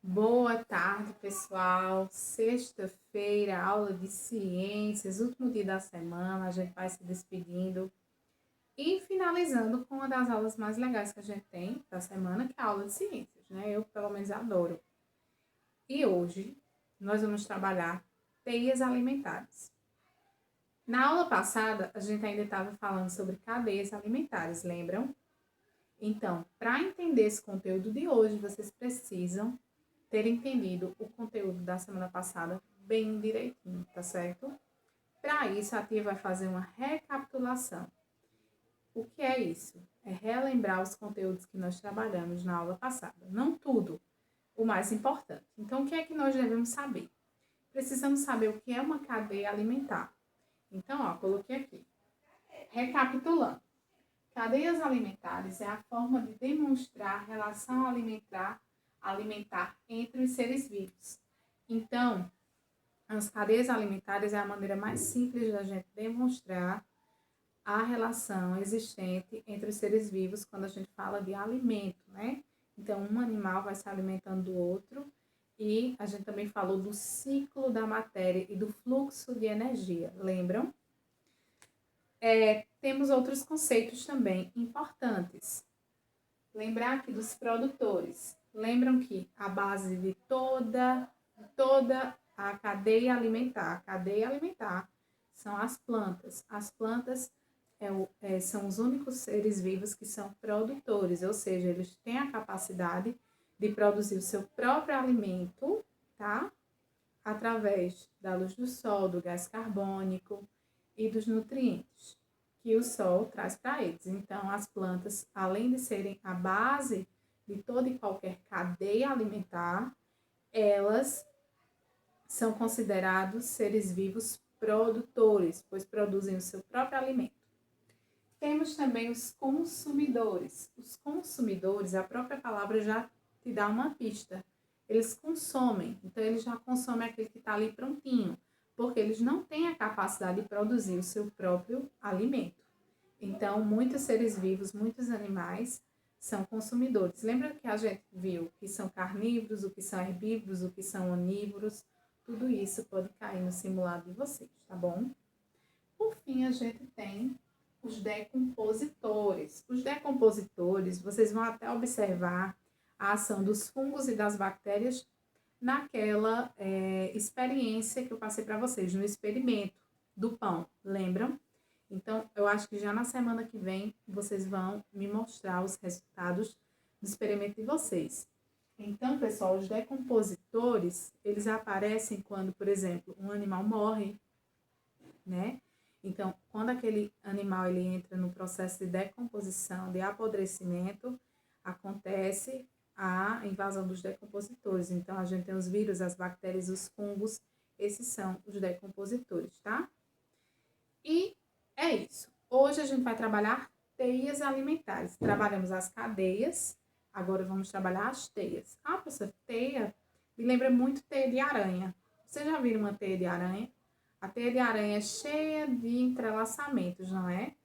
Boa tarde, pessoal. Sexta-feira, aula de ciências, último dia da semana. A gente vai se despedindo e finalizando com uma das aulas mais legais que a gente tem da semana, que é a aula de ciências, né? Eu, pelo menos, adoro. E hoje nós vamos trabalhar teias alimentares. Na aula passada, a gente ainda estava falando sobre cadeias alimentares, lembram? Então, para entender esse conteúdo de hoje, vocês precisam ter entendido o conteúdo da semana passada bem direitinho, tá certo? Para isso, a tia vai fazer uma recapitulação. O que é isso? É relembrar os conteúdos que nós trabalhamos na aula passada. Não tudo, o mais importante. Então, o que é que nós devemos saber? Precisamos saber o que é uma cadeia alimentar. Então, coloquei aqui. Recapitulando. Cadeias alimentares é a forma de demonstrar a relação alimentar entre os seres vivos. Então, as cadeias alimentares é a maneira mais simples da gente demonstrar a relação existente entre os seres vivos quando a gente fala de alimento, né? Então, um animal vai se alimentando do outro e a gente também falou do ciclo da matéria e do fluxo de energia, lembram? Temos outros conceitos também importantes. Lembrar aqui dos produtores. Lembram que a base de toda a cadeia alimentar são as plantas. As plantas são os únicos seres vivos que são produtores, ou seja, eles têm a capacidade de produzir o seu próprio alimento, tá? Através da luz do sol, do gás carbônico e dos nutrientes que o sol traz para eles. Então, as plantas, além de serem a base de toda e qualquer cadeia alimentar, elas são considerados seres vivos produtores, pois produzem o seu próprio alimento. Temos também os consumidores. Os consumidores, a própria palavra já te dá uma pista. Eles consomem, então eles já consomem aquele que está ali prontinho, porque eles não têm a capacidade de produzir o seu próprio alimento. Então, muitos seres vivos, muitos animais são consumidores. Lembra que a gente viu que são carnívoros, o que são herbívoros, o que são onívoros? Tudo isso pode cair no simulado de vocês, tá bom? Por fim, a gente tem os decompositores. Os decompositores, vocês vão até observar a ação dos fungos e das bactérias naquela experiência que eu passei para vocês, no experimento do pão, lembram? Então, eu acho que já na semana que vem, vocês vão me mostrar os resultados do experimento de vocês. Então, pessoal, os decompositores, eles aparecem quando, por exemplo, um animal morre, né? Então, quando aquele animal ele entra no processo de decomposição, de apodrecimento, acontece a invasão dos decompositores. Então, a gente tem os vírus, as bactérias, os fungos, esses são os decompositores, tá? E é isso. Hoje a gente vai trabalhar teias alimentares. Trabalhamos as cadeias, agora vamos trabalhar as teias. Professora, teia me lembra muito teia de aranha. Vocês já viram uma teia de aranha? A teia de aranha é cheia de entrelaçamentos, não é?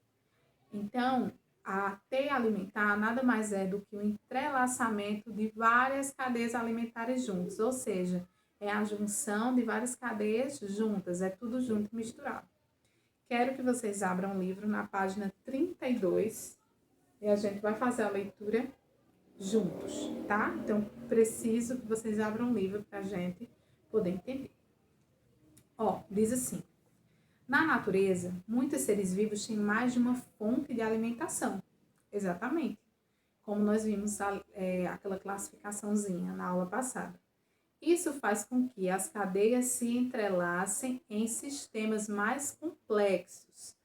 Então, a teia alimentar nada mais é do que o entrelaçamento de várias cadeias alimentares juntas, ou seja, é a junção de várias cadeias juntas, é tudo junto e misturado. Quero que vocês abram o livro na página 32 e a gente vai fazer a leitura juntos, tá? Então, preciso que vocês abram o livro para a gente poder entender. Diz assim: na natureza, muitos seres vivos têm mais de uma fonte de alimentação. Exatamente. Como nós vimos aquela classificaçãozinha na aula passada. Isso faz com que as cadeias se entrelacem em sistemas mais complexos,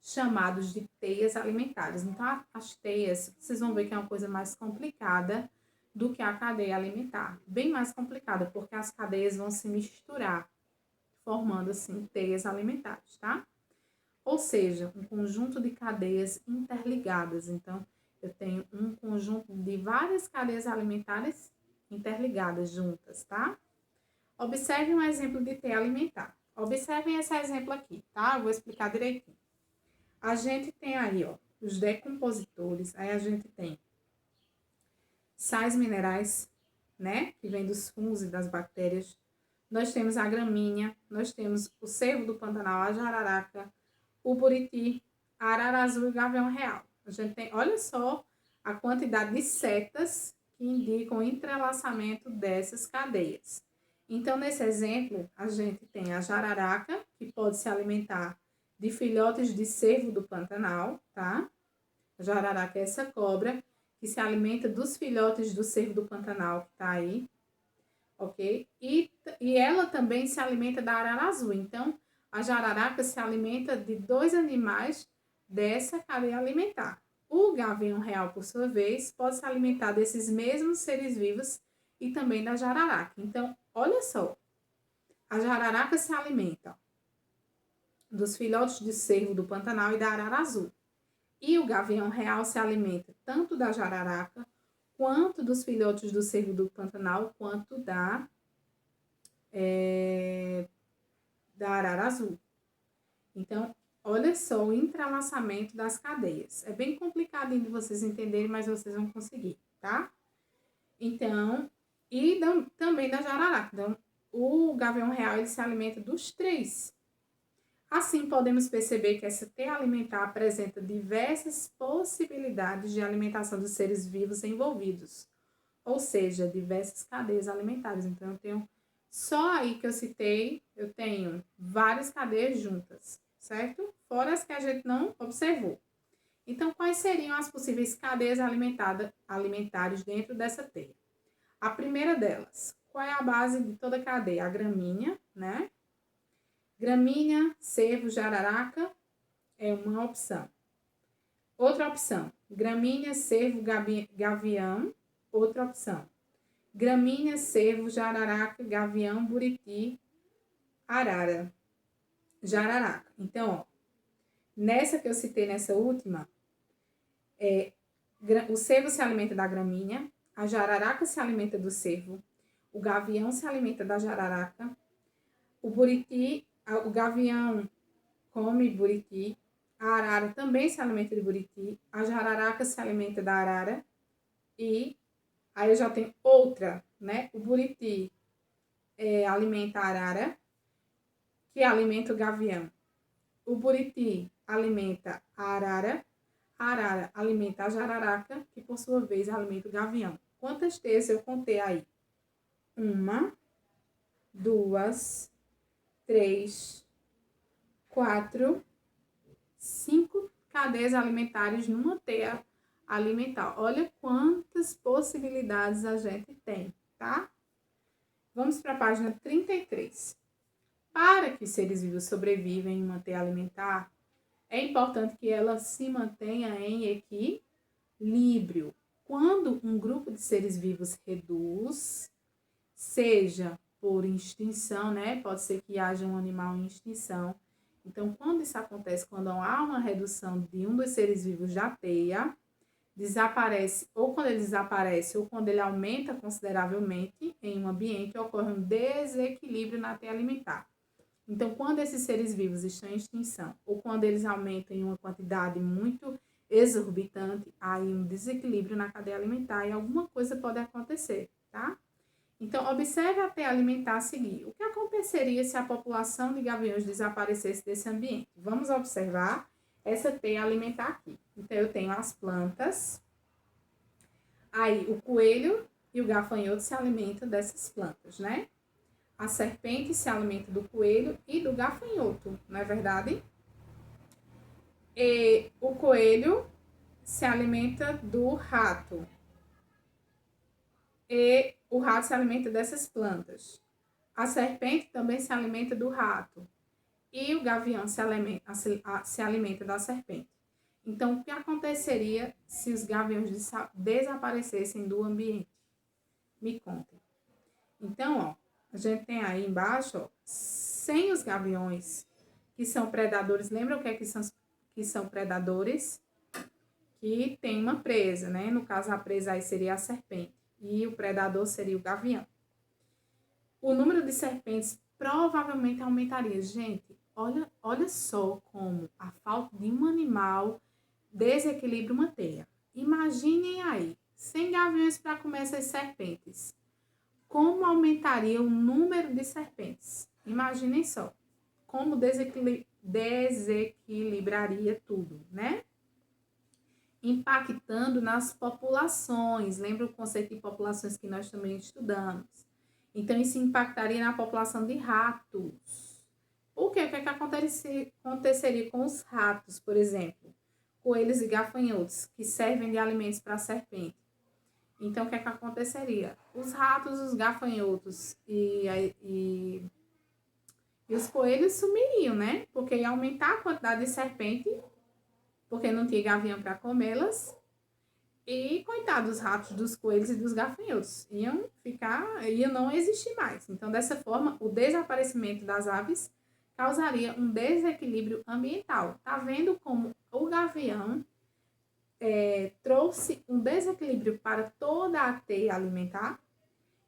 chamados de teias alimentares. Então, as teias, vocês vão ver que é uma coisa mais complicada do que a cadeia alimentar. Bem mais complicada, porque as cadeias vão se misturar, formando, assim, teias alimentares, tá? Ou seja, um conjunto de cadeias interligadas. Então, eu tenho um conjunto de várias cadeias alimentares interligadas juntas, tá? Observe um exemplo de teia alimentar. Observem esse exemplo aqui, tá? Eu vou explicar direitinho. A gente tem aí, os decompositores. Aí a gente tem sais minerais, né? Que vem dos fungos e das bactérias. Nós temos a gramínea, nós temos o cervo do Pantanal, a jararaca, o buriti, a arara azul e o gavião real. A gente tem, olha só a quantidade de setas que indicam o entrelaçamento dessas cadeias. Então, nesse exemplo, a gente tem a jararaca, que pode se alimentar de filhotes de cervo do Pantanal, tá? A jararaca é essa cobra que se alimenta dos filhotes do cervo do Pantanal, que tá aí, ok? E ela também se alimenta da arara azul. Então, a jararaca se alimenta de 2 animais dessa cadeia alimentar. O gavião real, por sua vez, pode se alimentar desses mesmos seres vivos e também da jararaca. Então, olha só, a jararaca se alimenta dos filhotes de cervo do Pantanal e da arara azul. E o gavião real se alimenta tanto da jararaca, quanto dos filhotes do cervo do Pantanal, quanto da arara azul. Então, olha só o entrelaçamento das cadeias. É bem complicadinho de vocês entenderem, mas vocês vão conseguir, tá? Então, e também da jararaca. Então, o gavião real, ele se alimenta dos 3. Assim, podemos perceber que essa teia alimentar apresenta diversas possibilidades de alimentação dos seres vivos envolvidos, ou seja, diversas cadeias alimentares. Então, eu tenho, só aí que eu citei, eu tenho várias cadeias juntas, certo? Fora as que a gente não observou. Então, quais seriam as possíveis cadeias alimentares dentro dessa teia? A primeira delas, qual é a base de toda a cadeia? A gramínea, né? Gramínea, cervo, jararaca é uma opção. Outra opção, gramínea, cervo, gavião, outra opção. Gramínea, cervo, jararaca, gavião, buriti, arara, jararaca. Então, ó, nessa que eu citei, nessa última, o cervo se alimenta da gramínea, a jararaca se alimenta do cervo, o gavião se alimenta da jararaca, o gavião come buriti, a arara também se alimenta de buriti, a jararaca se alimenta da arara e aí eu já tenho outra, né? O buriti alimenta a arara, que alimenta o gavião. O buriti alimenta a arara alimenta a jararaca, que por sua vez alimenta o gavião. Quantas teias eu contei aí? 1, 2, 3, 4, 5 cadeias alimentares numa teia alimentar. Olha quantas possibilidades a gente tem, tá? Vamos para a página 33. Para que os seres vivos sobrevivam em uma teia alimentar, é importante que ela se mantenha em equilíbrio. Quando um grupo de seres vivos reduz, seja por extinção, né? Pode ser que haja um animal em extinção. Então, quando isso acontece, quando há uma redução de um dos seres vivos da teia, desaparece, ou quando ele desaparece, ou quando ele aumenta consideravelmente em um ambiente, ocorre um desequilíbrio na teia alimentar. Então, quando esses seres vivos estão em extinção, ou quando eles aumentam em uma quantidade muito exorbitante, há aí um desequilíbrio na cadeia alimentar e alguma coisa pode acontecer, tá? Então, observe a teia alimentar a seguir. O que aconteceria se a população de gaviões desaparecesse desse ambiente? Vamos observar essa teia alimentar aqui. Então, eu tenho as plantas, aí o coelho e o gafanhoto se alimentam dessas plantas, né? A serpente se alimenta do coelho e do gafanhoto, não é verdade? E o coelho se alimenta do rato. E o rato se alimenta dessas plantas. A serpente também se alimenta do rato. E o gavião se alimenta da serpente. Então, o que aconteceria se os gaviões desaparecessem do ambiente? Me contem. Então, ó, a gente tem aí embaixo, ó, sem os gaviões, que são predadores. Lembra o que é que são predadores? Que tem uma presa, né? No caso, a presa aí seria a serpente. E o predador seria o gavião. O número de serpentes provavelmente aumentaria. Gente, olha só como a falta de um animal desequilibra uma teia. Imaginem aí, 100 gaviões para comer essas serpentes. aumentaria o número de serpentes. Imaginem só como desequilibraria tudo, né? Impactando nas populações. Lembra o conceito de populações que nós também estudamos? Então, isso impactaria na população de ratos. Por quê? O que é que aconteceria com os ratos, por exemplo? Coelhos e gafanhotos, que servem de alimentos para a serpente. Então, o que é que aconteceria? Os ratos, os gafanhotos e os coelhos sumiriam, né? Porque ia aumentar a quantidade de serpente, porque não tinha gavião para comê-las. E, coitados dos ratos, dos coelhos e dos gafanhotos, iam não existir mais. Então, dessa forma, o desaparecimento das aves causaria um desequilíbrio ambiental. Tá vendo como o gavião trouxe um desequilíbrio para toda a teia alimentar?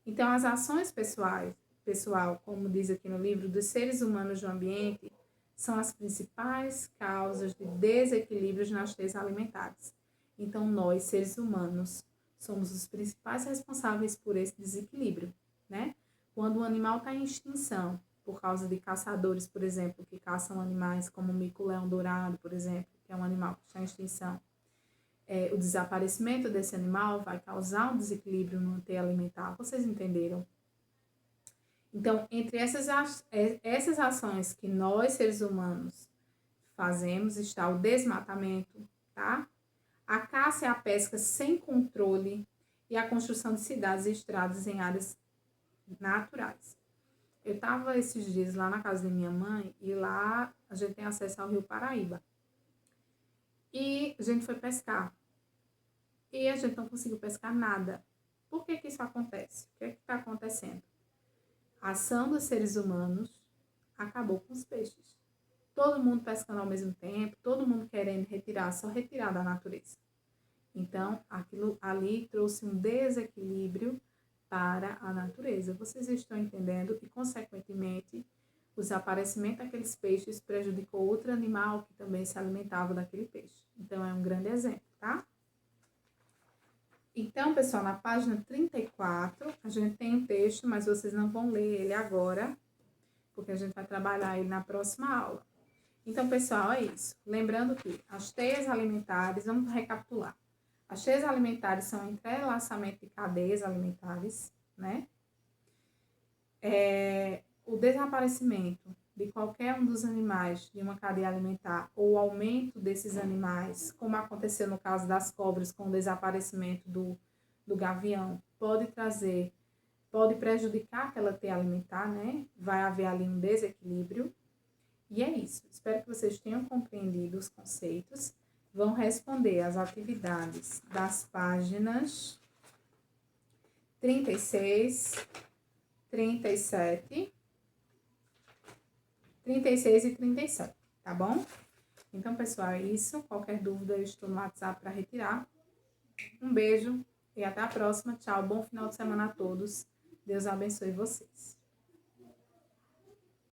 Então, as ações pessoal, como diz aqui no livro, dos seres humanos do ambiente, são as principais causas de desequilíbrios nas teias alimentares. Então, nós, seres humanos, somos os principais responsáveis por esse desequilíbrio, né? Quando o animal está em extinção, por causa de caçadores, por exemplo, que caçam animais como o mico-leão-dourado, por exemplo, que é um animal que está em extinção, o desaparecimento desse animal vai causar um desequilíbrio no teia alimentar. Vocês entenderam? Então, entre essas ações que nós, seres humanos, fazemos, está o desmatamento, tá? A caça e a pesca sem controle e a construção de cidades e estradas em áreas naturais. Eu estava esses dias lá na casa de minha mãe e lá a gente tem acesso ao Rio Paraíba. E a gente foi pescar. E a gente não conseguiu pescar nada. Por que que isso acontece? O que é que está acontecendo? A ação dos seres humanos acabou com os peixes. Todo mundo pescando ao mesmo tempo, todo mundo querendo só retirar da natureza. Então, aquilo ali trouxe um desequilíbrio para a natureza. Vocês estão entendendo? E, consequentemente, o desaparecimento daqueles peixes prejudicou outro animal que também se alimentava daquele peixe. Então, é um grande exemplo, tá? Então, pessoal, na página 34, a gente tem um texto, mas vocês não vão ler ele agora, porque a gente vai trabalhar ele na próxima aula. Então, pessoal, é isso. Lembrando que as teias alimentares, vamos recapitular. As teias alimentares são entrelaçamento de cadeias alimentares, né? O desaparecimento de qualquer um dos animais de uma cadeia alimentar ou o aumento desses animais, como aconteceu no caso das cobras com o desaparecimento do gavião, pode prejudicar aquela teia alimentar, né? Vai haver ali um desequilíbrio. E é isso. Espero que vocês tenham compreendido os conceitos. Vão responder as atividades das páginas 36, 37, 36 e 37, tá bom? Então, pessoal, é isso. Qualquer dúvida, eu estou no WhatsApp para retirar. Um beijo e até a próxima. Tchau, bom final de semana a todos. Deus abençoe vocês.